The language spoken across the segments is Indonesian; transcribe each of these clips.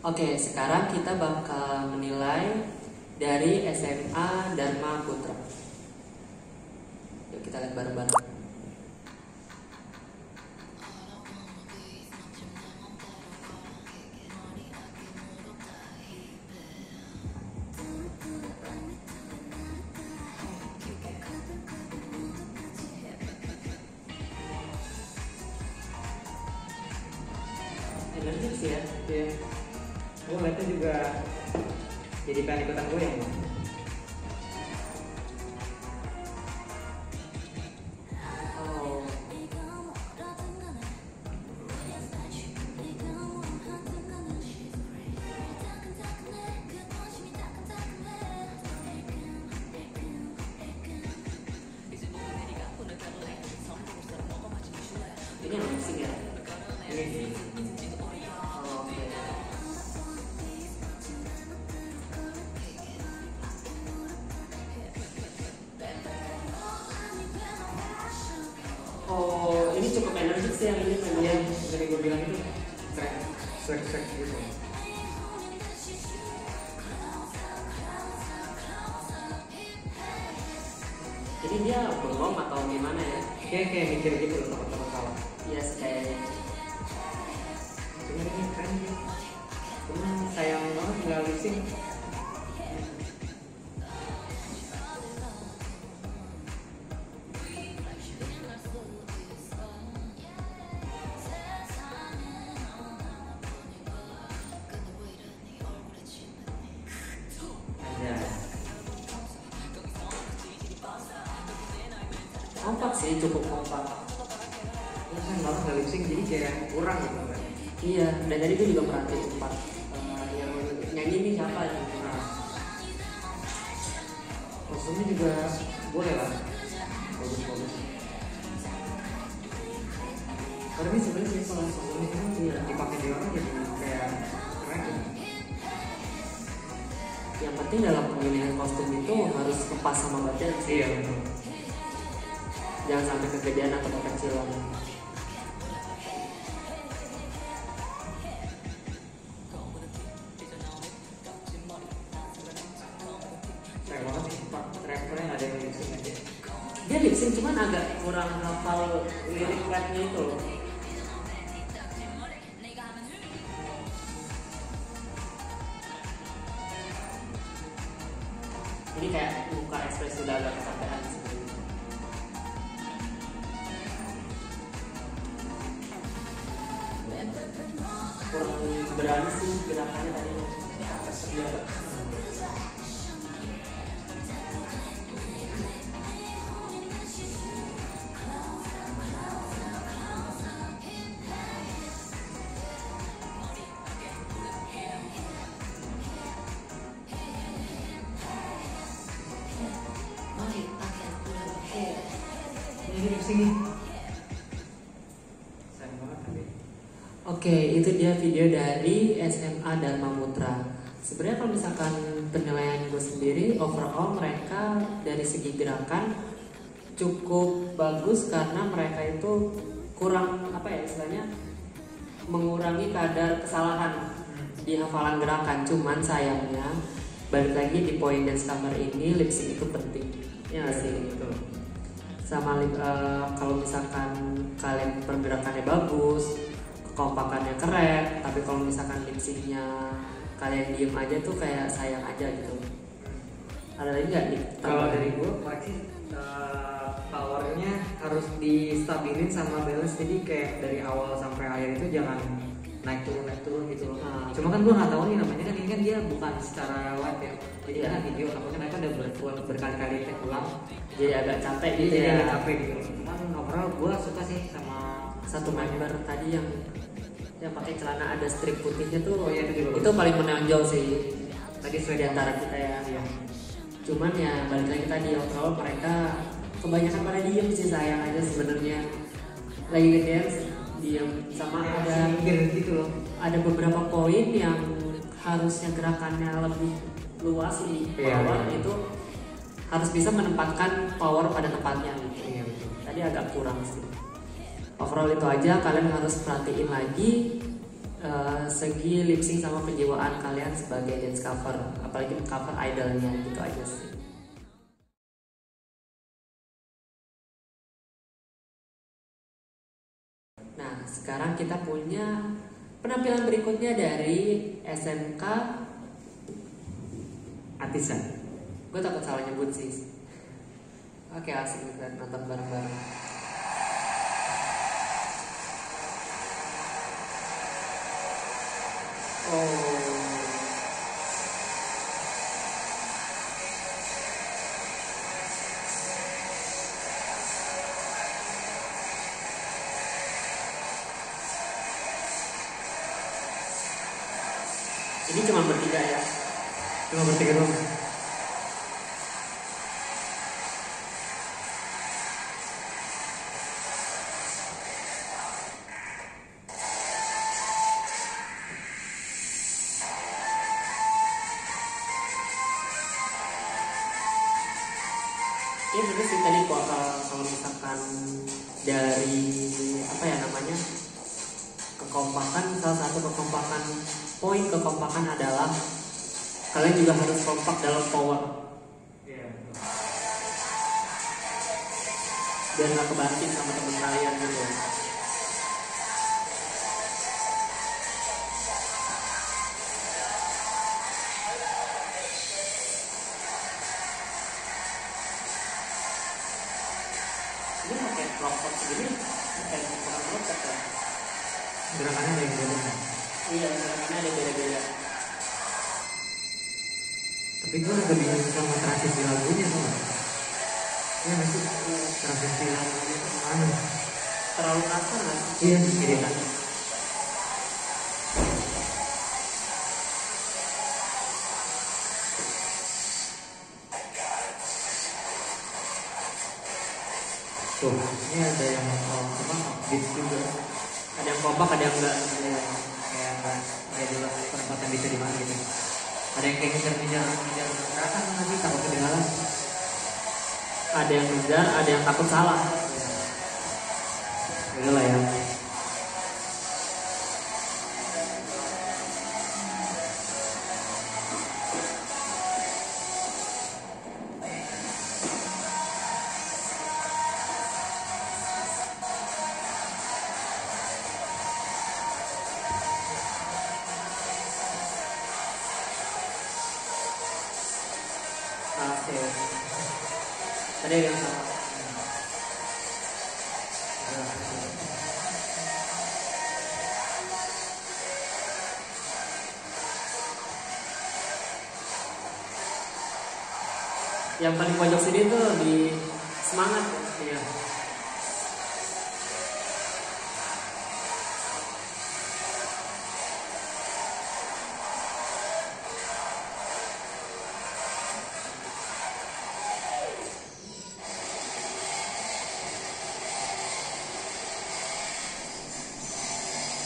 Oke, sekarang kita bakal menilai dari SMA Dharma Putra. Yuk kita lihat bareng-bareng. Energik sih ya. Iya. Gue ngeliatnya juga jadi pengen ikutan gue yang Oh, ini yang mixing ya. ini. Oh, oke. Oh, ini cukup energik sih yang ini memang. Iya, dari gue bilang itu keren, swag gitu. Jadi dia belum atau gimana ya? Kayak mikir gitu loh, takut salah. Iya sih kayaknya. Cuman ini keren sih. Cuman sayang banget nggak lip sync. Ya. Kompak sih, cukup kompak. Ini sayang banget nggak lip sync, jadi kayak kurang gitu kan. Iya, dan tadi gue juga merhatiin tempat yang nyanyi ini siapa ya? Nah, kostumnya juga boleh lah, bagus. Karena ini sebenarnya sih soal Kostumnya kan dipakai di orang jadi kayak keren gitu. yang penting dalam pemilihan kostum itu harus kepas sama badan sih. Iya betul. Jangan sampai kegedean atau kekecilan. Keren banget sih, Pak. Rappernya ada yang lip sync aja. Dia lip sync cuman agak kurang hafal lirik rapnya itu loh. Ini kayak muka ekspresi udah agak kecapean sebenarnya. Kurang berani sih gerakannya tadi. Iya. Ini lip sync nih. Sayang banget tapi. Oke, itu dia video dari SMA Dharma Putra. Sebenarnya kalau misalkan penilaian gue sendiri, overall mereka dari segi gerakan cukup bagus karena mereka itu kurang apa ya istilahnya mengurangi kadar kesalahan di hafalan gerakan. Cuman sayangnya balik lagi di poin dance cover ini lip sync itu penting. Ya nggak sih gitu. Sama kalau misalkan kalian pergerakannya bagus, kekompakannya keren, tapi kalau misalkan lip syncnya kalian diem aja tuh kayak sayang aja gitu. Ada lagi nggak nih? Kalau dari gue pasti powernya harus distabilin sama balance, jadi kayak dari awal sampai akhir itu jangan naik turun gitu loh. Cuma kan gue nggak tahu nih namanya kan ini kan dia bukan secara live ya, jadi kan video takutnya mereka udah berkali-kali take ulang, jadi agak capek gitu jadi ya. agak capek gitu. Cuman overall gue suka sih sama Satu member tadi yang pakai celana ada strip putihnya tuh, Oh iya, itu juga itu paling menonjol sih tadi di antara kita ya. Iya. Cuman ya balik lagi tadi overall mereka kebanyakan pada diem sih, sayang aja sebenarnya. Lagi ngedance diem sama ada gitu loh. ada beberapa poin yang harusnya gerakannya lebih luas di Iya, bawah iya. itu harus bisa menempatkan power pada tempatnya gitu. Iya betul. Tadi agak kurang sih. Overall itu aja, kalian harus perhatiin lagi segi lip sync sama penjiwaan kalian sebagai dance cover, apalagi cover idolnya, gitu aja sih. Nah, sekarang kita punya penampilan berikutnya dari SMK Artisan. Gue takut salah nyebut sih. Oke, asik kita nonton bareng-bareng. Oh. Ini cuma bertiga ya? Cuma bertiga doang. Ini sebenarnya sih tadi kalau misalkan dari apa ya namanya, kekompakan, salah satu kekompakan, poin kekompakan adalah kalian juga harus kompak dalam power. Biar nggak kebanting sama temen kalian gitu. Ini pakai kelompok segini, pakai kelompok ya. Gerakannya ada yang beda. Iya, gerakannya ada beda-beda. Tapi gue agak bingung sama transisi lagunya tuh. Ya masih transisi lagunya itu kemana? Terlalu kasar nggak sih? Iya, gini kan. Tuh, ini ada yang apa? Beat juga. Ada yang kompak, ada yang enggak. Kayak nggak jelas penempatan bisa di mana gitu. Ada yang kayak ngejar gerakan lagi takut ketinggalan. Ada yang ngejar, ada yang takut salah. Udah lah ya. Oke. Tadi ada yang salah. Yang paling pojok sini tuh lebih semangat ya. Iya.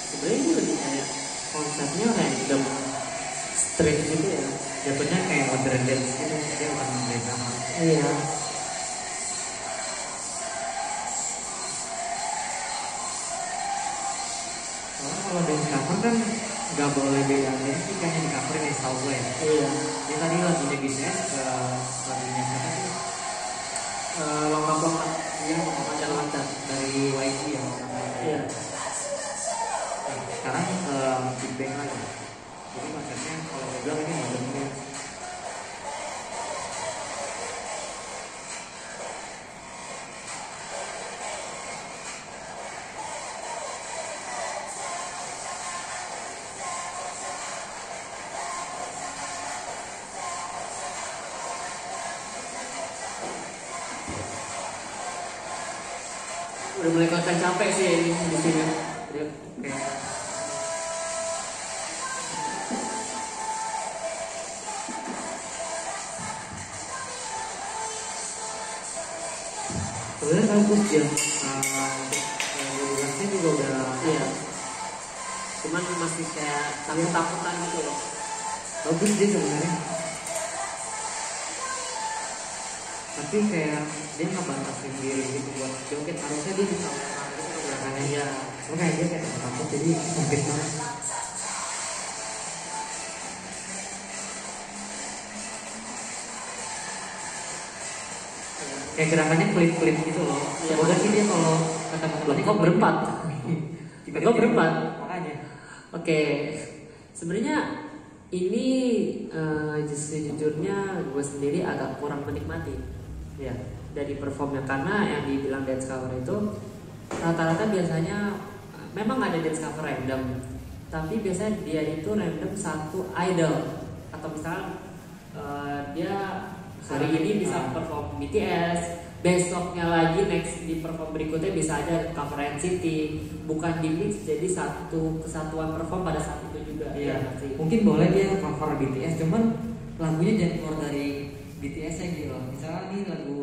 Sebenarnya ini lebih kayak konsepnya random, straight gitu ya. Jatuhnya kayak modern dance gitu, dia bukan main drama. Iya. Soalnya kalau dance cover kan nggak boleh beda dance, ini kan yang di cover ini setahu gue ya. Iya. Dia tadi lagunya BTS ke lagunya siapa sih? Lompat-lompat. Iya, pokoknya jalan lancar dari YG ya. Iya. Sekarang Big Bang lagi. Jadi konsepnya kalau gue bilang ini modern dance. Udah mulai kelihatan capek sih ini di sini. Udah kayak Sebenarnya bagus ya. Untuk durasinya juga udah. iya. Cuman masih kayak takut-takutan gitu loh. Bagus dia sebenarnya. Tapi kayak dia nggak batasin diri gitu buat joget, harusnya dia bisa melakukan itu gerakannya. Iya. Cuma kayak dia kayak takut jadi sempit banget. kayak gerakannya klip-klip gitu loh. Semoga sih dia kalau ketemu pelatih Kok berempat? Kok berempat? Makanya. Oke, sebenarnya ini sejujurnya gue sendiri agak kurang menikmati ya dari performnya, karena yang dibilang dance cover itu rata-rata biasanya memang ada dance cover random, tapi biasanya dia itu random satu idol, atau misal dia hari ini bisa perform BTS, besoknya lagi next di perform berikutnya bisa ada cover NCT, bukan di mix jadi satu kesatuan perform pada saat itu juga. Iya. Mungkin boleh dia cover BTS, cuman lagunya jangan keluar dari BTS aja gitu loh. Misalnya nih lagu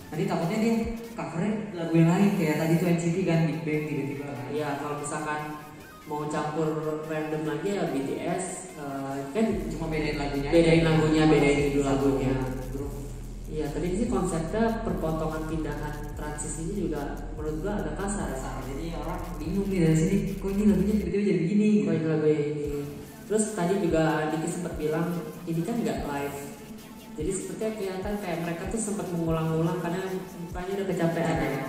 nanti takutnya dia covernya lagu yang lain kayak tadi tuh NCT kan, Big Bang tiba-tiba kan. Iya, kalau misalkan mau campur random lagi ya BTS kan Cuma bedain lagunya, bedain judul lagunya. Bro. Iya, tadi sih konsepnya perpotongan tindakan transisinya juga menurut gua agak kasar. Jadi orang bingung nih dari sini, kok ini lagunya tiba-tiba jadi begini gitu. Kok ini lagu ini. Terus tadi juga Diki sempat bilang ini kan nggak live. Jadi sepertinya kelihatan kayak mereka tuh sempat mengulang-ulang karena mukanya udah kecapean ya.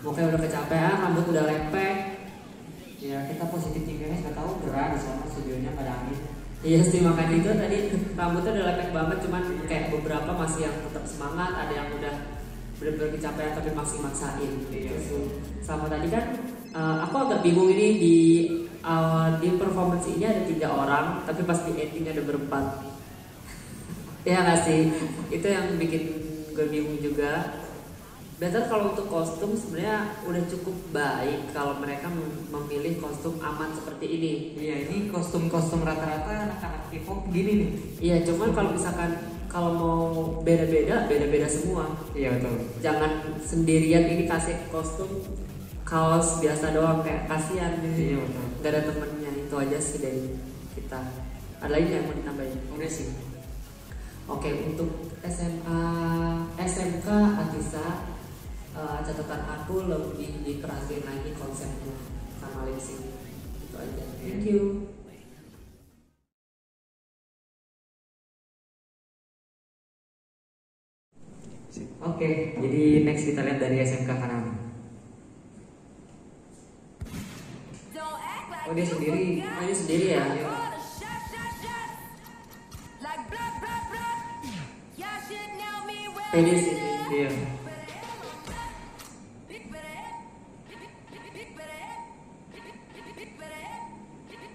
Mukanya udah kecapean, rambut udah lepek. Ya kita positif thinkingnya nggak tahu gerah di sana studionya pada angin. Iya sih, makanya itu tadi rambutnya udah lepek banget, cuman kayak beberapa masih yang tetap semangat, ada yang udah benar-benar kecapean tapi masih maksain. Iya. Sama tadi kan aku agak bingung ini di performance ini ada 3 orang, tapi pas di ending ada berempat. Ya nggak sih, itu yang bikin gue bingung juga. Better kalau untuk kostum sebenarnya udah cukup baik kalau mereka memilih kostum aman seperti ini. Iya, ini kostum-kostum rata-rata anak-anak K-pop gini nih. Iya, cuman kalau misalkan kalau mau beda-beda semua. Iya betul. Jangan sendirian ini kasih kostum kaos biasa doang, kayak kasihan gitu. Iya betul. Gak ada temennya, itu aja sih dari kita. Ada lagi yang mau ditambahin? Udah sih. Oke, untuk SMK Atisa, catatan aku lebih dikerasin lagi konsepnya sama lip sync. Itu aja. Thank you. Oke, jadi next kita lihat dari SMK Kanam. Oh dia sendiri. Oh, ini sendiri ya? Pede sih. Iya.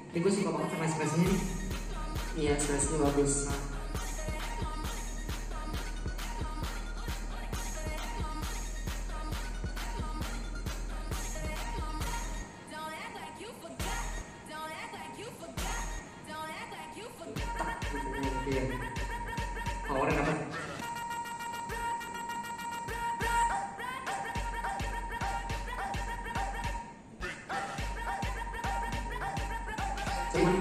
Ini gue suka banget sama ekspresinya nih. Iya, ekspresinya bagus. Iya. Powernya dapat. Cuman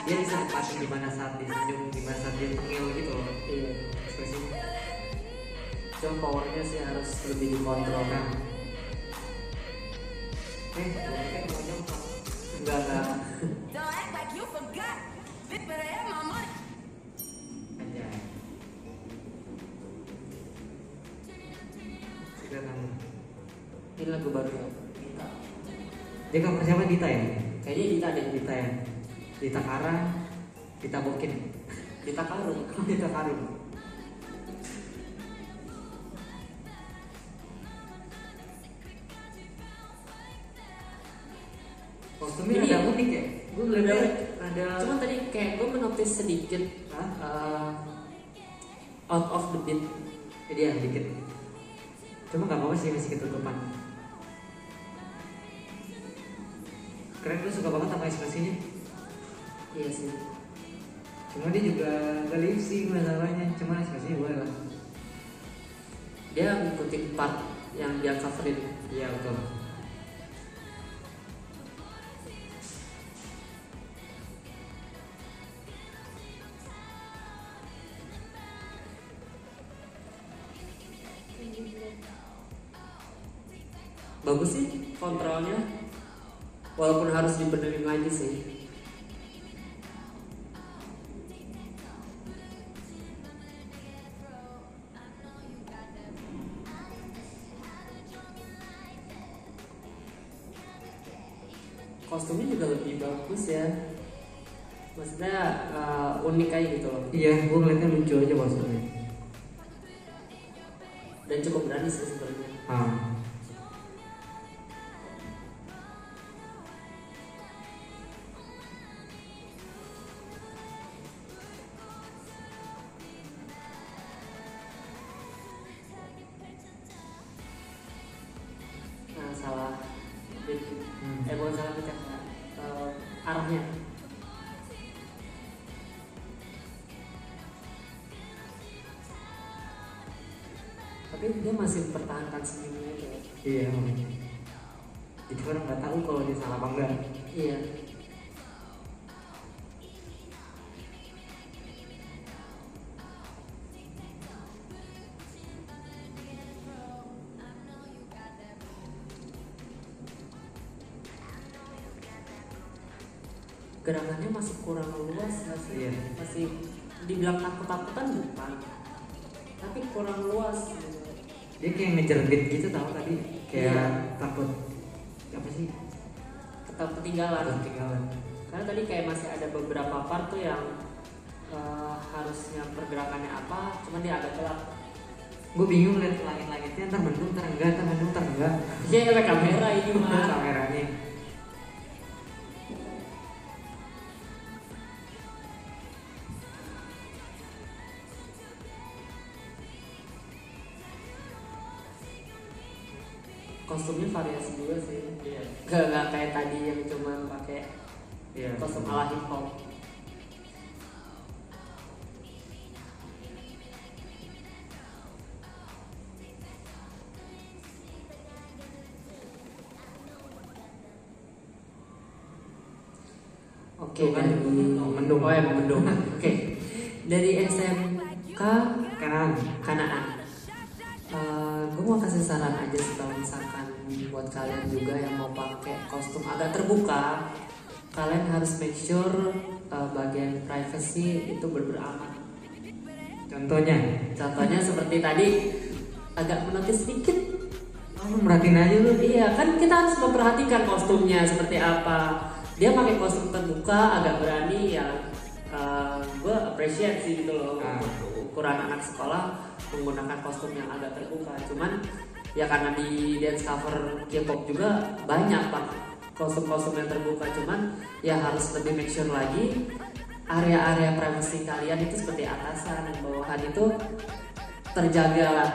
dia bisa nempatin di mana saat dia senyum, di mana saat dia tengil gitu loh. Iya. Ekspresinya. Cuma powernya sih harus lebih dikontrol. Nah. Kayak mau jam Enggak. aja. Sudah nemu. Ini lagu baru ya? Dita. Dia cover siapa? Dita ya? Kayaknya Dita deh. Dita ya. Dita Karang, Dita Bokin, Dita Karung. Dita Karung. Kostumnya Ini ada unik ya? Gue belum ada. ada. Cuman tadi kayak gue menotis sedikit out of the beat. Jadi ya dikit. Cuma nggak apa-apa sih, masih ketutupan. Keren, gue suka banget sama ekspresinya. Iya sih. Cuma dia juga gak lip sync masalahnya. Cuma ekspresinya boleh lah. Dia ngikutin part yang dia coverin. Iya betul. Bagus sih kontrolnya, walaupun harus dibenerin lagi sih. kostumnya juga lebih bagus ya, maksudnya unik aja gitu loh. Iya, gue ngeliatnya lucu aja kostumnya. Dan cukup berani sih sebenarnya. Nah, salah bukan salah pecah, arahnya. Tapi dia masih mempertahankan senyumnya aja. Iya. Jadi orang nggak tahu kalau dia salah apa enggak. Iya. Gerakannya masih kurang luas nggak sih? Iya. Masih dibilang takut-takutan bukan, tapi kurang luas gitu. Dia kayak ngejar beat gitu tahu tadi, kayak Iya. takut apa sih? Tetap ketinggalan. Ketinggalan. Karena tadi kayak masih ada beberapa part tuh yang harusnya pergerakannya apa, cuman dia agak telat. Gue bingung lihat langit-langitnya, ntar mendung, ntar enggak, ntar mendung, ntar enggak. Iya, ada kamera ini mah. Kameranya. Kostumnya variasi juga sih. Iya. Gak kayak tadi yang cuma pakai Iya. kostum ala hip hop. Oke, Tuh kan, dari mendung. Oh ya, mendung. Oke. Dari SMK Kanaan. Gue mau kasih saran aja sih kalau misalkan buat kalian juga yang mau pakai kostum agak terbuka, kalian harus make sure bagian privacy itu bener-bener aman. Contohnya seperti tadi agak menotis sedikit. Lu merhatiin aja lu. Iya, kan kita harus memperhatikan kostumnya seperti apa. Dia pakai kostum terbuka agak berani ya. Gue appreciate sih gitu loh. Ukuran anak sekolah menggunakan kostum yang agak terbuka. Cuman ya karena di dance cover K-pop juga banyak pak kostum-kostum yang terbuka. Cuman ya harus lebih make sure lagi area-area privacy kalian itu seperti atasan dan bawahan itu terjaga lah.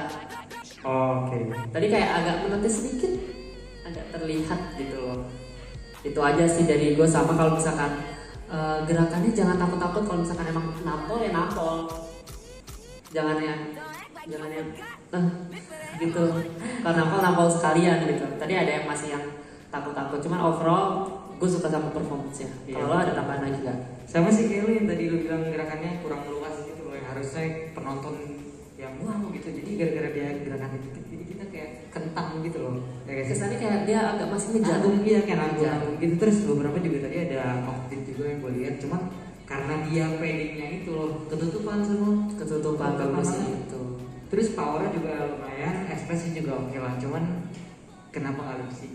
Oke. Tadi kayak agak menotis sedikit, agak terlihat gitu loh. Itu aja sih dari gue. Sama kalau misalkan gerakannya jangan takut-takut. Kalau misalkan emang nampol ya nampol, jangan yang gitu. Kalau nampol sekalian gitu. Tadi ada yang masih yang takut-takut. Cuman overall gue suka sama performance-nya. Iya. Kalau lo ada tambahan lagi gak? Sama sih kayak lu yang tadi lu bilang gerakannya kurang luas gitu loh, yang harusnya penonton yang wow gitu. Jadi gara-gara dia gerakannya dikit, jadi kita kayak kentang gitu loh. Kayak Kesannya kayak dia agak masih ngejar. nanggung, iya kayak nanggung gitu. Terus beberapa juga tadi ada outfit juga yang gue lihat, cuman karena dia paddingnya itu loh ketutupan semua. Ketutupan bagus itu. Terus powernya juga lumayan, ekspresi juga oke lah. Cuman kenapa nggak lip sync?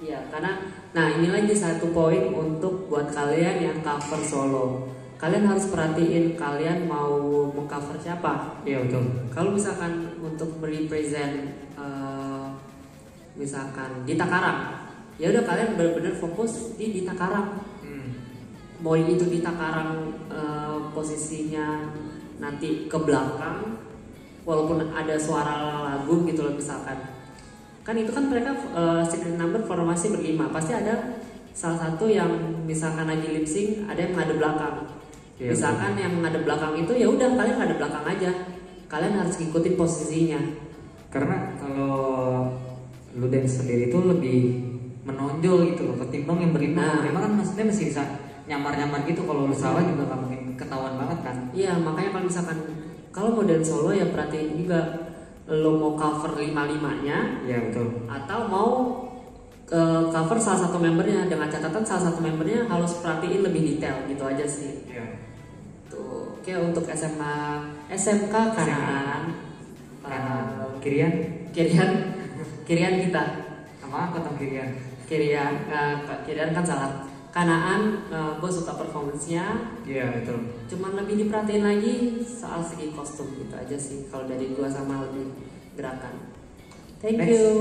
Iya, karena nah ini lagi satu poin untuk buat kalian yang cover solo. Kalian harus perhatiin kalian mau mengcover siapa. Iya betul. Kalau misalkan untuk merepresent misalkan Dita Karang, ya udah kalian benar-benar fokus di Dita Karang. Mau itu Dita Karang posisinya nanti ke belakang, walaupun ada suara lagu gitu loh misalkan. Kan itu kan mereka secret number formasi berlima, pasti ada salah satu yang misalkan lagi lip sync ada yang ngadep belakang. Iya, Misalkan yang ngadep belakang itu ya udah kalian ngadep belakang aja. Kalian harus ngikutin posisinya. Karena kalau lu dance sendiri itu lebih menonjol gitu loh ketimbang yang berlima. Nah. Berlima kan maksudnya masih bisa nyamar-nyamar gitu. Kalau lu salah juga gak mungkin ketahuan banget kan. Iya, makanya kalau misalkan kalau mau dance solo ya perhatiin juga lo mau cover 5-5-nya Iya betul. atau mau cover salah satu membernya, dengan catatan salah satu membernya harus perhatiin lebih detail gitu aja sih. Iya. Tuh, oke untuk SMK Kanaan Kirian Kirian kita sama kota Kirian. Kirian kan salah. Kanaan gue suka performance-nya. Iya betul. Cuman lebih diperhatiin lagi soal segi kostum gitu aja sih kalau dari gue, sama lebih gerakan. Thank Next. you.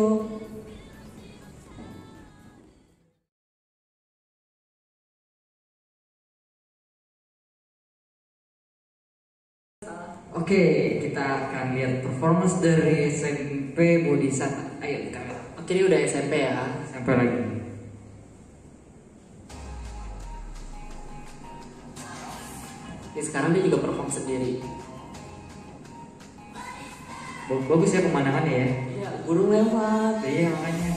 Oke, kita akan lihat performance dari SMP Bodhisatta. Ayo kita lihat. Oke, ini udah SMP ya. Sampai lagi. Ini sekarang dia juga perform sendiri. Bagus ya pemandangannya ya. Iya, burung lewat. Iya makanya.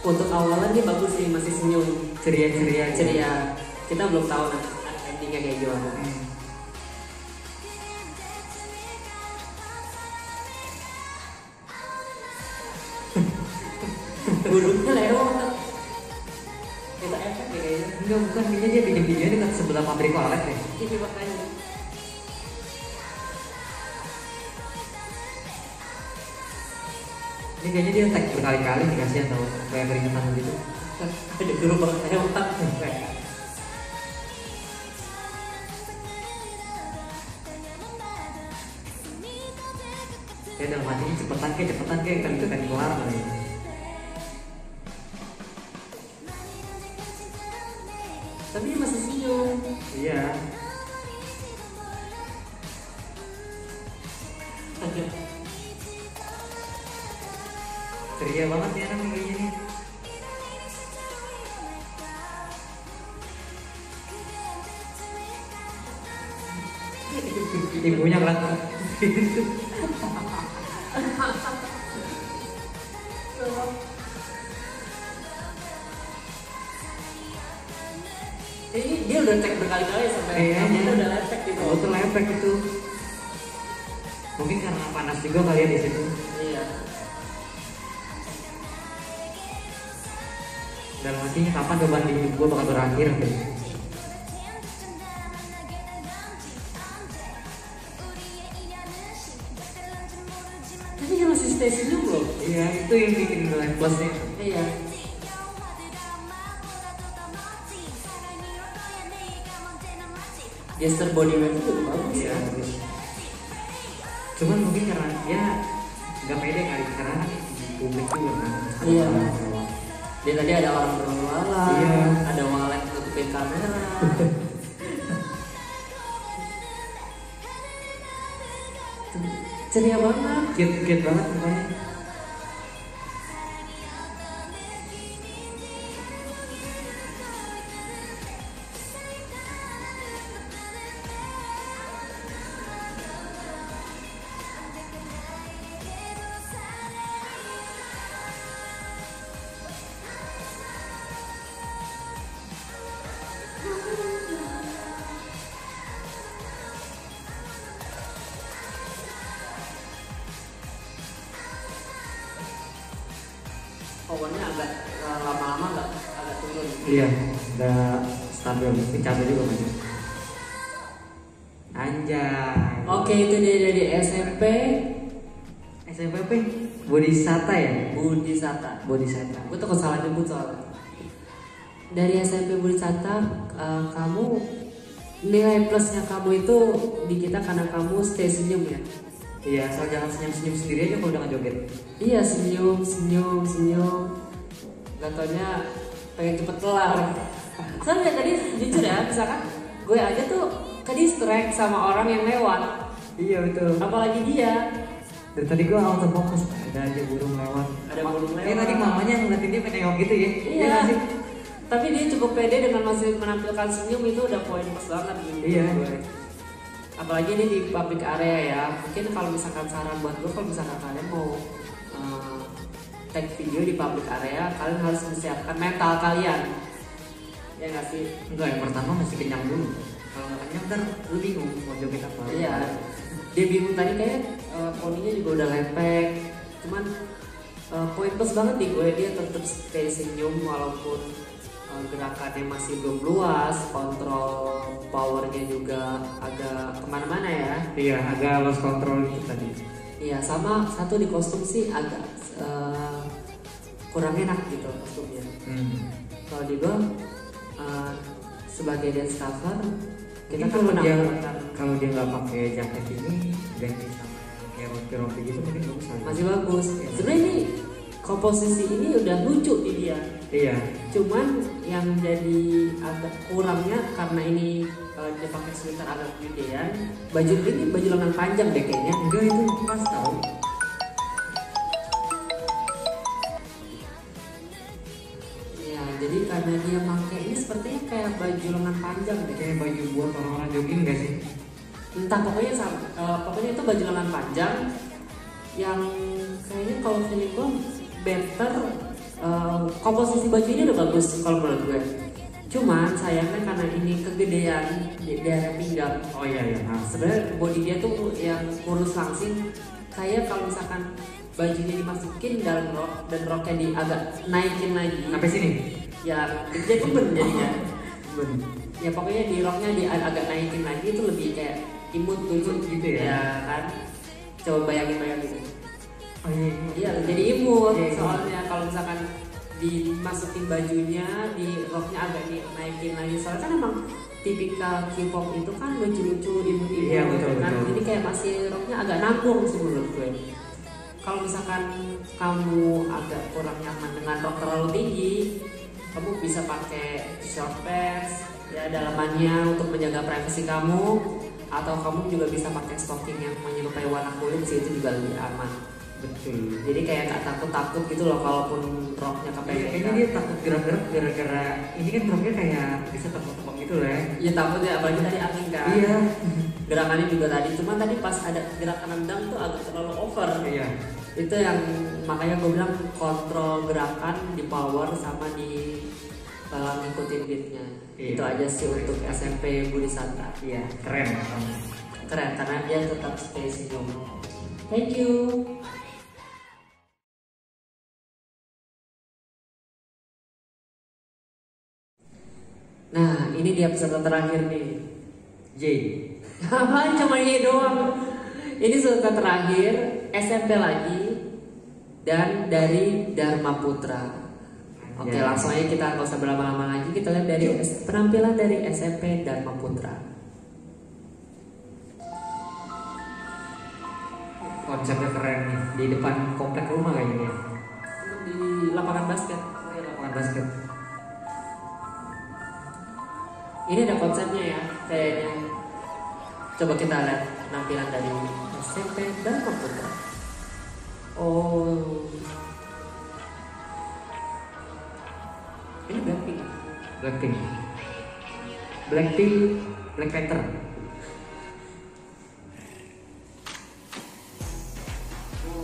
Untuk awalan dia bagus sih, masih senyum, Ceria-ceria. ceria. Kita belum tahu nanti endingnya kayak gimana. Burungnya lewat. Kita efek ya kayaknya. Enggak, bukan, kayaknya dia bikin video dekat sebelah pabrik walet ya. Ini makanya. Ini kayaknya dia tag berkali-kali nih, kasihan tau, kayak keringetan gitu. Ada gerobak lewat. Kayak dalam hatinya cepetan kayak kan itu kan kelar kali. Tapi dia masih senyum. Iya. Ceria banget ya anak kayaknya nih. Ibunya kelihatan. Ini dia udah cek berkali-kali sampai Kayaknya dia udah lepek gitu. Oh, itu lepek itu. Mungkin karena panas juga kali ya di situ. Iya. Dalam hatinya kapan beban di hidup gue bakal berakhir gitu. Tapi dia masih stay senyum loh. Iya, itu yang bikin nilai plusnya. Iya. Gesture body wave itu bagus Iya, ya. bagus. Cuman mungkin karena ya nggak pede kali karena kan di publik juga kan. Iya. Dia tadi ada orang berlalang, Iya. ada walet nutupin kamera. Ceria banget. Cute banget mukanya. Powernya agak lama-lama agak turun. Iya, udah stabil, tapi capek juga macam. Anjay. Oke, itu dia dari SMP SMP apa? Ya? Bodhisatta ya? Bodhisatta. Bodhisatta. Gue takut salah nyebut soalnya. Dari SMP Bodhisatta, kamu nilai plusnya kamu itu di kita karena kamu stay senyum ya. Iya, asal jangan senyum-senyum sendiri aja kalau udah ngejoget. Iya, senyum. Gak taunya pengen cepet kelar. Soalnya tadi jujur ya, misalkan gue aja tuh ke distract sama orang yang lewat. Iya betul. Apalagi dia. Dari tadi gua auto fokus, ada aja burung lewat. Ada burung lewat. Tadi mamanya ngeliatin dia menengok gitu ya. Iya. nggak sih? Tapi dia cukup pede dengan masih menampilkan senyum, itu udah poin plus banget gitu. Iya. Gue. Apalagi ini di public area ya. Mungkin kalau misalkan saran buat gue, kalau misalkan kalian mau take video di public area, kalian harus mempersiapkan mental kalian. Ya nggak sih? Enggak, yang pertama masih kenyang dulu. Kalau nggak kenyang ntar lu bingung mau joget apa. Iya. Dia bingung tadi kayak poninya juga udah lempek. Cuman poin plus banget di gue, dia tetap stay senyum walaupun gerakannya masih belum luas, kontrol powernya juga agak kemana-mana ya. Iya, agak lost control gitu tadi. Iya, sama satu di kostum sih agak kurang enak gitu kostumnya. Kalau di gue sebagai dance cover, kita kan kalau dia nggak pakai jaket ini ganti sama kayak rompi-rompi gitu mungkin bagus lagi. Masih bagus. Ya. Sebenarnya ini komposisi ini udah lucu di dia. Iya. Cuman yang jadi agak kurangnya karena ini dia pakai sweater agak gedean. Baju ini baju lengan panjang deh kayaknya. Enggak, itu pas tahu. Ya, jadi karena dia pakai ini sepertinya kayak baju lengan panjang deh. Kayak baju buat orang-orang jogging nggak sih? Entah, pokoknya sama, pokoknya itu baju lengan panjang yang kayaknya kalau feeling gue better, komposisi baju ini udah bagus kalau menurut gue. Cuman sayangnya karena ini kegedean di daerah pinggang. Oh iya. Nah, sebenarnya body dia tuh yang kurus langsing. Kayak kalau misalkan bajunya dimasukin dalam rok dan roknya di agak naikin lagi Sampai sini. ya dia keben jadinya. Ben. Ya pokoknya di roknya di agak naikin lagi itu lebih kayak imut gitu ya? Ya kan. Coba bayangin. Oh iya. Iya, jadi imut. Iya. Soalnya kalau misalkan dimasukin bajunya, di roknya agak dinaikin lagi. Soalnya kan emang tipikal K-pop itu kan lucu-lucu, imut-imut. Iya, betul. Jadi kayak masih roknya agak nanggung sih menurut gue. Kalau misalkan kamu agak kurang nyaman dengan rok terlalu tinggi, kamu bisa pakai short pants ya dalamannya untuk menjaga privasi kamu, atau kamu juga bisa pakai stocking yang menyerupai warna kulit sih, itu juga lebih aman. Betul. Jadi kayak nggak takut gitu loh kalaupun roknya kependekan. Kayaknya dia takut gerak-gerak gara-gara ini kan roknya kayak bisa tepok-tepok gitu lah. Iya takut ya, apalagi tadi angin kan. Iya. Gerakannya juga tadi, cuman tadi pas ada gerakan nendang tuh agak terlalu over. Iya. Itu yang makanya gue bilang kontrol gerakan di power sama di ngikutin beatnya. Iya. Itu aja sih untuk SMP Budi Santa. Iya, keren. Keren karena dia tetap stay senyum. Thank you. Nah, ini dia peserta terakhir nih. J. Apaan cuma Y doang. Ini peserta terakhir SMP lagi dan dari Dharma Putra. Oke, Ya. langsung aja kita nggak usah berlama-lama lagi, kita lihat dari penampilan dari SMP Dharma Putra. Konsepnya keren nih, di depan komplek rumah kayaknya. Di lapangan basket. Oh iya, lapangan basket. Ini ada konsepnya ya, kayaknya. Coba kita lihat penampilan dari SMP Dharma Putra. Oh, ini Blackpink. Black Panther.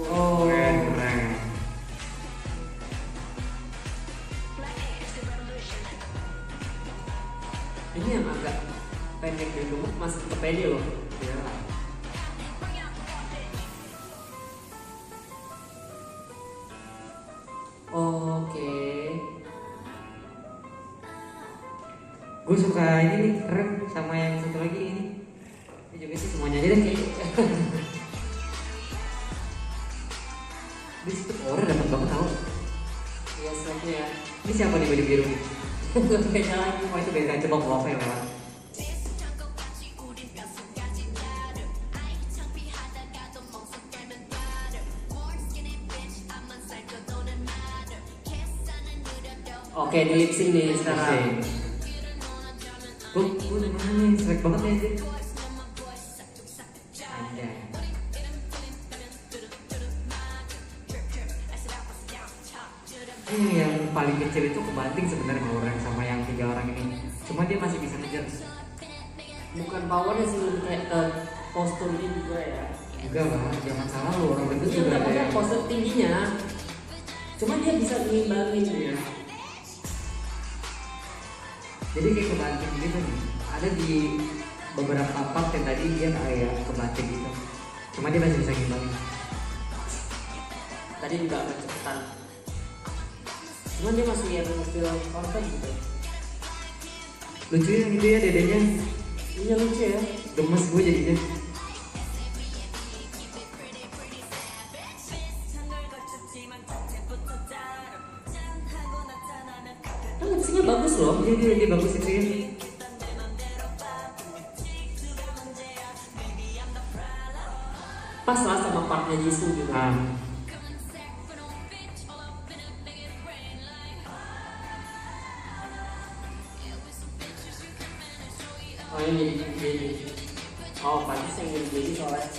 Oh, Keren. ini yang agak pendek dan gemuk masih ke pede loh. Ya. Oke. Gue suka ini nih, keren sama yang satu lagi ini. Ini juga sih semuanya aja deh kayaknya. Di situ orang dapat banget tau. Iya, slide-nya ya. Ini siapa nih baju biru nih? Gak beda lagi. Oh itu beda, coba vlog yang lewat. Oke, di lip sync nih sekarang. Gue mana nih, selek banget ya dia. Anjay. Ini yang paling kecil itu kebanting sebenarnya orang sama yang 3 orang ini. Cuma dia masih bisa ngejar. Bukan powernya sih, lebih kayak posturnya juga ya. Enggak lah, jangan salah lo, orang itu Iya, juga ada maksudnya yang postur tingginya. Cuma dia bisa ngimbangin ya. jadi kayak kebanting gitu nih. Ada di beberapa part yang tadi dia kayak kebanting gitu. Cuma dia masih bisa ngimbangin. Tadi juga agak cepetan. Cuman dia masih yang feel confident gitu. Lucu ya gitu ya dedenya. Iya lucu ya. Gemes gue jadinya. Kan lipsingnya bagus loh. Iya dia bagus itu ya. Pas lah sama partnya Jisoo gitu. Oh ini jadi. Oh pantas yang jadi soalnya.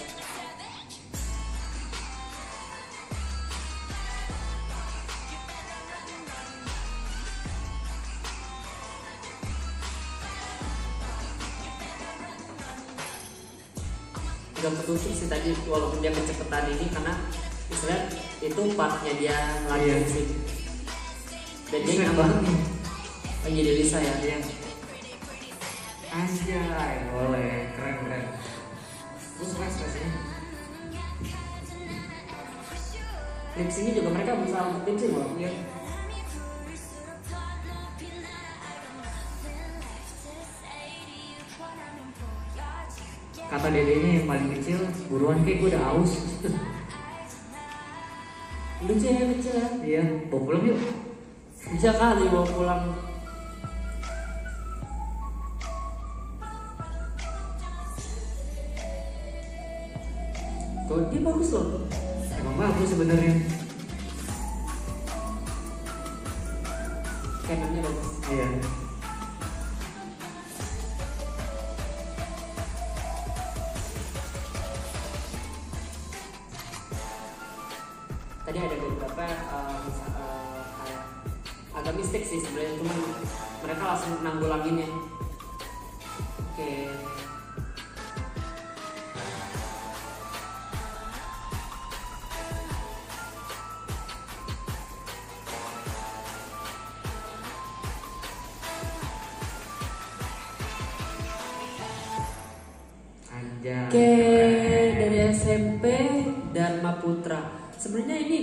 Gak ketusuk sih tadi walaupun dia kecepatan ini karena istilahnya itu partnya dia lagi sih. Dan dia keren nggak banget nih. Oh iya dari saya dia. Anjay, boleh, keren. Gue suka ekspresinya. Lipsingnya juga mereka berusaha untuk lipsing loh. Iya. Kata dedenya yang paling kecil, buruan kayak gue udah aus. Lucu ya kecil ya. Iya, bawa pulang yuk. Bisa kali bawa pulang. Tuh dia bagus loh. Emang bagus sebenarnya. Canonnya bagus. Iya. Tadi ada beberapa kayak agak mistik sih sebenarnya, cuman mereka langsung nanggulanginnya. Oke. Anjay. Oke, dari SMP Dharma Putra. Sebenarnya ini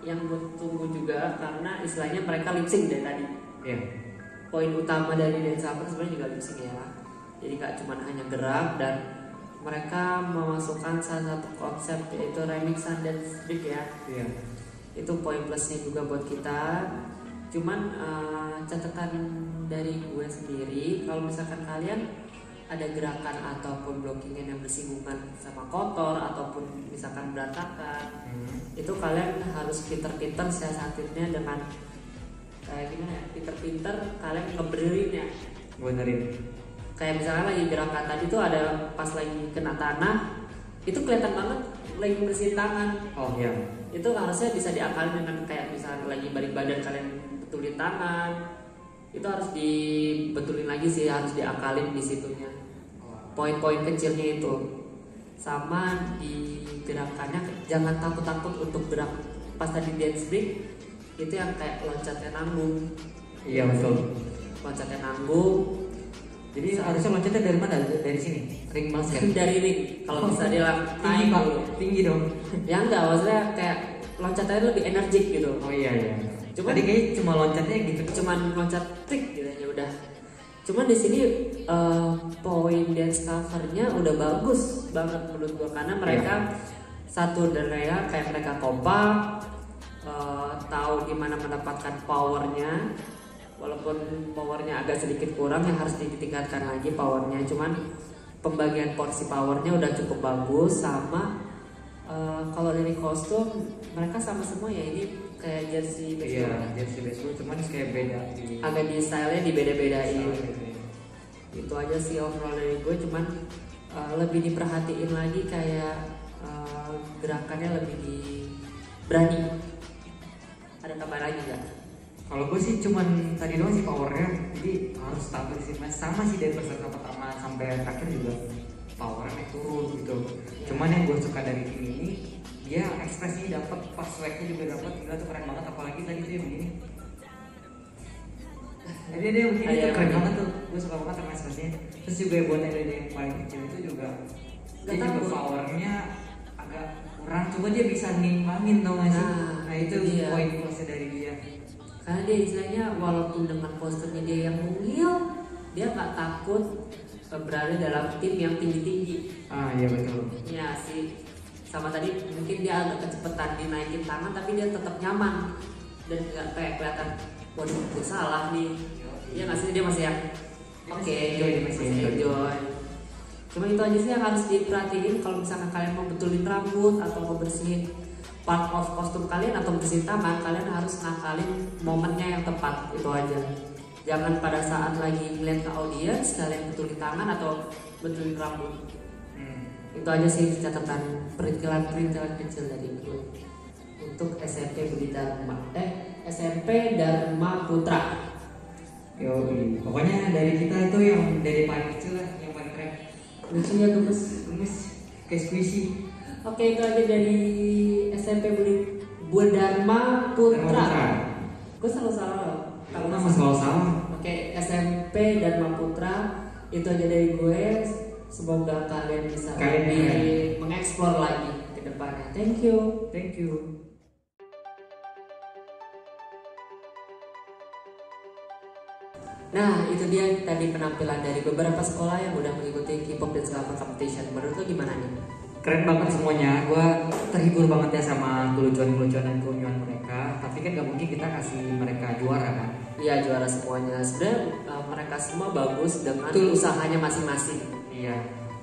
yang gue tunggu juga karena istilahnya mereka lip sync dari tadi. Iya. Poin utama dari Dance Summer sebenarnya juga lip sync ya. Jadi gak cuma hanya gerak dan mereka memasukkan salah satu konsep yaitu remixan dance break ya. Iya. Itu poin plusnya juga buat kita. Cuman catatan dari gue sendiri, kalau misalkan kalian ada gerakan ataupun blockingan yang bersinggungan sama kotor ataupun misalkan berantakan, itu kalian harus pinter-pinter siasatinnya dengan kayak gimana ya, pinter-pinter kalian ngeberirin ya. Benerin. Kayak misalnya lagi gerakan tadi tuh ada pas lagi kena tanah, itu kelihatan banget lagi bersihin tangan. Oh iya. Itu harusnya bisa diakalin dengan kayak misalnya lagi balik badan kalian betulin tangan, itu harus dibetulin lagi sih, harus diakalin di situnya. Poin-poin kecilnya itu. Sama di gerakannya jangan takut-takut untuk gerak pas tadi dance break itu yang kayak loncatnya nanggung. Iya betul. Loncatnya nanggung. Jadi harusnya loncatnya dari mana? Dari sini. Ring basket. Dari ring. Kalau bisa dia tinggi naik pak. dulu. Tinggi dong. Ya enggak, maksudnya kayak loncatnya lebih energik gitu. Oh iya. Cuman tadi kayaknya cuma loncatnya gitu. Cuman loncat trik gitu ya udah. Cuman di sini poin dance covernya udah bagus banget menurut gua karena mereka satu dan mereka kayak mereka kompak, tahu gimana mendapatkan powernya, walaupun powernya agak sedikit kurang yang harus ditingkatkan lagi powernya. Cuman pembagian porsi powernya udah cukup bagus sama kalau dari kostum mereka sama semua ya ini kayak jersey baseball. Iya, jersey baseball cuman kayak beda agak di stylenya dibeda-bedain. Gitu. Itu aja sih overall dari gue, cuman lebih diperhatiin lagi kayak gerakannya lebih berani. Ada tambah lagi nggak? Kalau gue sih cuman tadi doang sih powernya, jadi harus stabil sih mas. Sama sih dari peserta pertama sampai terakhir juga powernya naik turun gitu. Cuman yang gue suka dari tim ini, dia ekspresinya dapat, pas swagnya juga dapat, gila tuh keren banget. Apalagi tadi tuh yang begini. Jadi dia begini tuh keren banget tuh, gue suka banget sama ekspresinya. Terus juga buat yang paling kecil itu juga Gak Dia juga takut. powernya agak kurang, cuma dia bisa nimbangin tau gak sih? Nah, Itu itu dia. poin plusnya dari dia. Karena dia istilahnya walaupun dengan posturnya dia yang mungil, dia nggak takut berada dalam tim yang tinggi-tinggi. Iya betul. Ya sih, sama tadi mungkin dia agak kecepatan dinaikin tangan, tapi dia tetap nyaman dan nggak kayak kelihatan, waduh gue salah nih. Dia nggak sih, dia masih yang oke, dia masih enjoy. Cuma itu aja sih yang harus diperhatiin kalau misalkan kalian mau betulin rambut atau mau bersihin part of kostum kalian atau bersihin tangan, kalian harus ngakalin momennya yang tepat, itu aja. Jangan pada saat lagi ngeliat ke audiens kalian betulin tangan atau betulin rambut. Itu aja sih catatan perintilan kecil dari gue untuk SMP Budi Dharma SMP Dharma Putra. Yoi. Pokoknya dari kita itu yang dari paling kecil lah, yang paling keren. Lucunya gemes. Kayak squishy. Oke, itu aja dari SMP Budi Dharma Putra. Gue selalu salah. Kamu nama selalu salah. Oke, SMP Dharma Putra. Itu aja dari gue. Semoga kalian bisa lebih mengeksplor lagi ke depannya. Thank you. Nah, itu dia tadi penampilan dari beberapa sekolah yang udah mengikuti K-pop Dance Cover Competition. Menurut lo gimana nih? Keren banget semuanya. Gue terhibur banget ya sama kelucuan-kelucuan dan keunjuan mereka. Tapi kan gak mungkin kita kasih mereka juara kan? Iya, juara semuanya. Sebenarnya mereka semua bagus dengan usahanya masing-masing. Iya.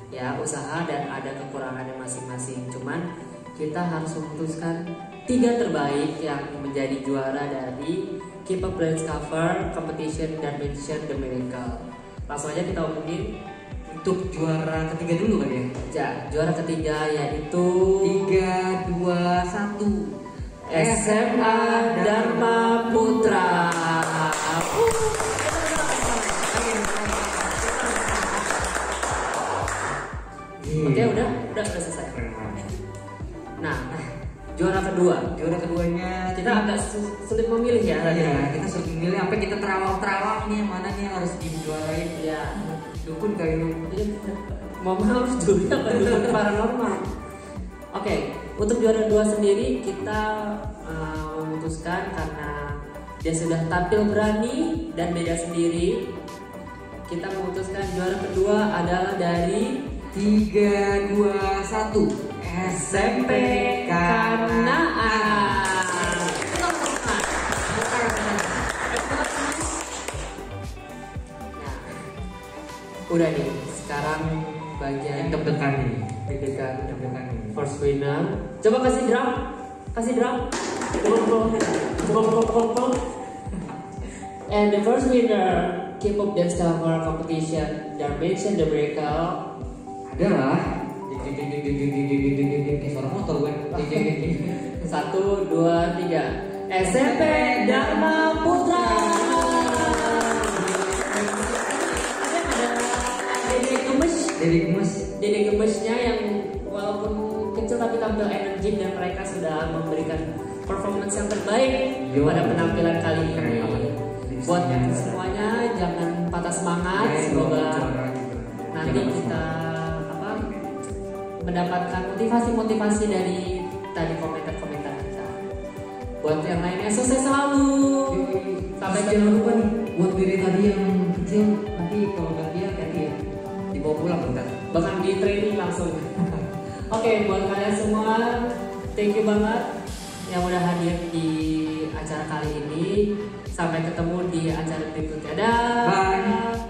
Ya, usaha dan ada kekurangannya masing-masing. Cuman kita harus memutuskan 3 terbaik yang menjadi juara dari K-pop Dance Cover Competition dan Mention The Miracle. Langsung aja kita omongin Untuk juara ketiga dulu kan ya? ya, juara ketiga yaitu 3, 2, 1 SMA Dharma Putra. Oke, udah selesai. Nah, juara keduanya kita agak sulit memilih ya. Iya, kita sulit memilih sampai kita terawang-terawang nih yang mana nih yang harus dijuarain. Ya, Dukun kali lu. mau harus dulu apa dukun paranormal. Oke, untuk juara 2 sendiri kita memutuskan karena dia sudah tampil berani dan beda sendiri. Kita memutuskan juara kedua adalah dari 3, 2, 1 SMP Kanaan. Udah nih, sekarang bagian deg-degan nih. first winner. Coba kasih drum. And the first winner K-pop Dance Cover Competition Dimension The Miracle Adalah kayak suara motor gue. 1, 2, 3 SMP Dharma Putra. Dede Gemesnya yang walaupun kecil tapi tampil energik dan mereka sudah memberikan performance yang terbaik pada penampilan kali ini. Buat semuanya jangan patah semangat, semoga nanti kita mendapatkan motivasi dari tadi komentar-komentar kita. Buat yang lainnya sukses selalu. Sampai jangan lupa nih buat diri tadi yang kecil, nanti kalau gantian ganti ya dibawa pulang bentar. Bahkan di training langsung. Oke, buat kalian semua, thank you banget yang udah hadir di acara kali ini. Sampai ketemu di acara berikutnya. Dah. Bye.